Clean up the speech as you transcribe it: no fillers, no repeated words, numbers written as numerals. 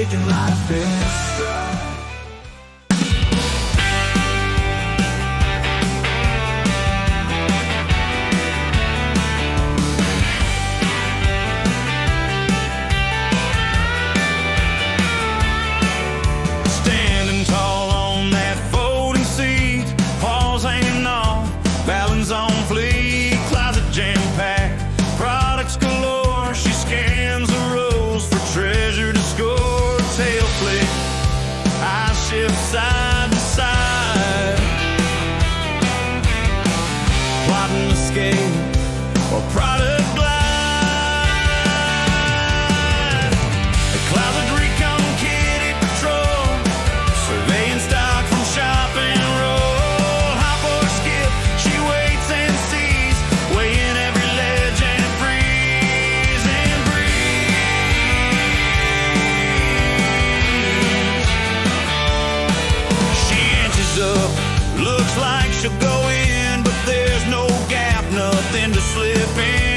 taking life in stride. Standing tall on that folding seat, paws hanging off, balance on fleek, closet jam-packed, products galore. She scans the rows for treasure to score. Tail flick, eye shift side to side, plotting escape or product glide. A closet Recon kitty patrol, surveying stock from shop and roll. Hop or skip, she waits and sees, weighing every ledge and freeze and breeze. She inches up, looks like she'll go in, but there's no gap, nothing to slip in.